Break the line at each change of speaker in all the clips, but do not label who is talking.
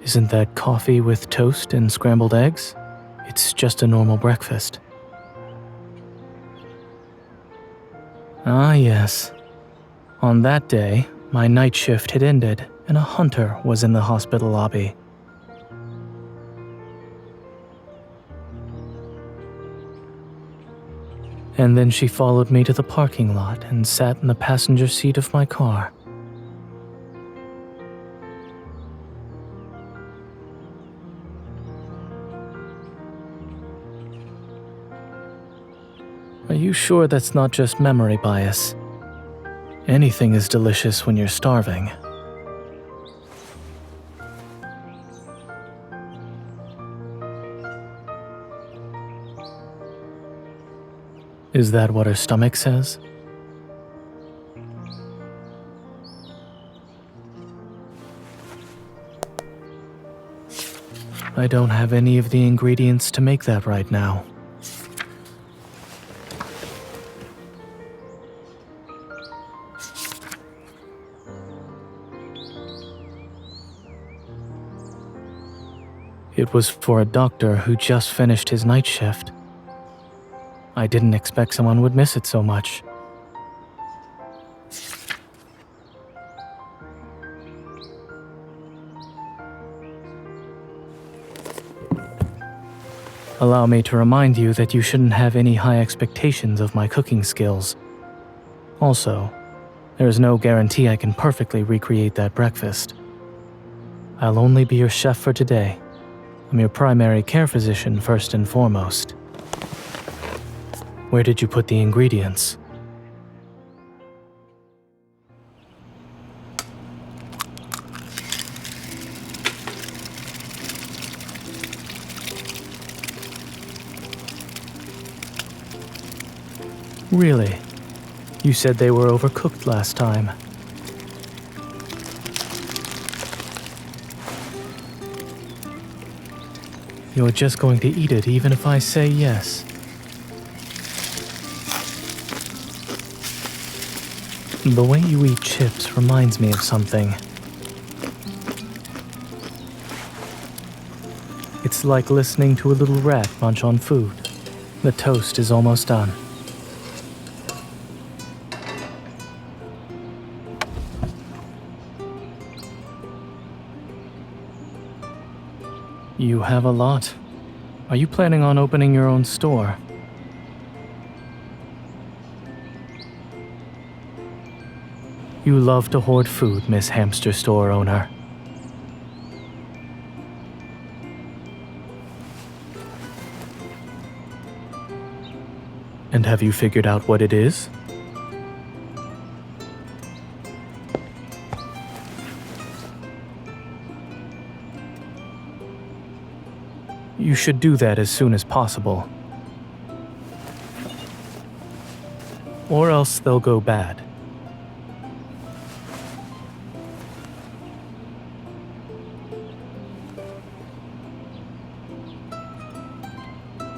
Isn't that coffee with toast and scrambled eggs? It's just a normal breakfast. Ah, yes. On that day, my night shift had ended and a hunter was in the hospital lobby. And then she followed me to the parking lot and sat in the passenger seat of my car. Are you sure that's not just memory bias? Anything is delicious when you're starving. Is that what her stomach says? I don't have any of the ingredients to make that right now. It was for a doctor who just finished his night shift. I didn't expect someone would miss it so much. Allow me to remind you that you shouldn't have any high expectations of my cooking skills. Also, there is no guarantee I can perfectly recreate that breakfast. I'll only be your chef for today. I'm your primary care physician first and foremost. Where did you put the ingredients? Really? You said they were overcooked last time. You're just going to eat it even if I say yes. The way you eat chips reminds me of something. It's like listening to a little rat munch on food. The toast is almost done. You have a lot. Are you planning on opening your own store? You love to hoard food, Miss Hamster Store owner. And have you figured out what it is? You should do that as soon as possible. Or else they'll go bad.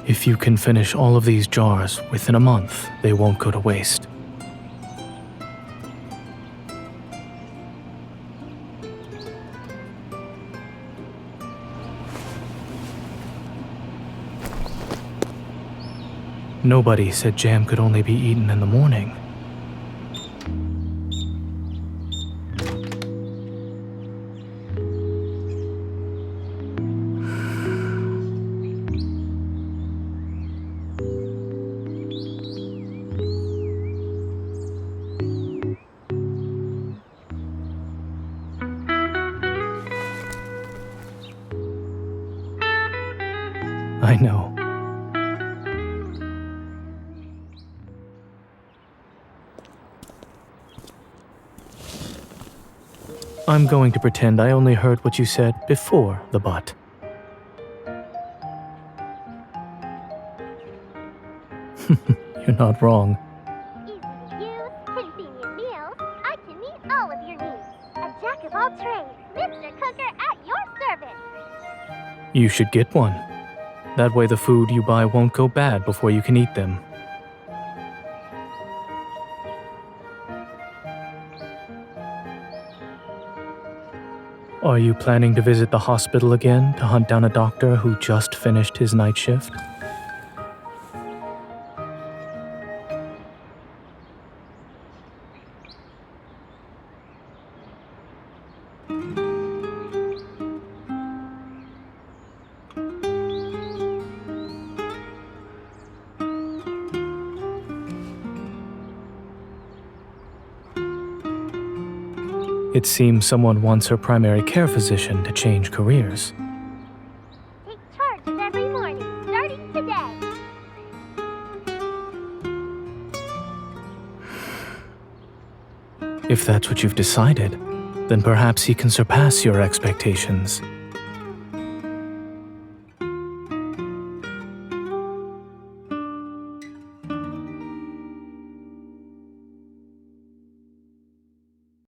If you can finish all of these jars within a month, they won't go to waste. Nobody said jam could only be eaten in the morning. I know. I'm going to pretend I only heard what you said before the but. You're not wrong.
Easy to use, convenient meals. I can meet all of your needs. A jack of all trades, Mr. Cooker at your service.
You should get one. That way the food you buy won't go bad before you can eat them. Are you planning to visit the hospital again to hunt down a doctor who just finished his night shift? It seems someone wants her primary care physician to change careers.
Take charge of every morning, starting today.
If that's what you've decided, then perhaps he can surpass your expectations.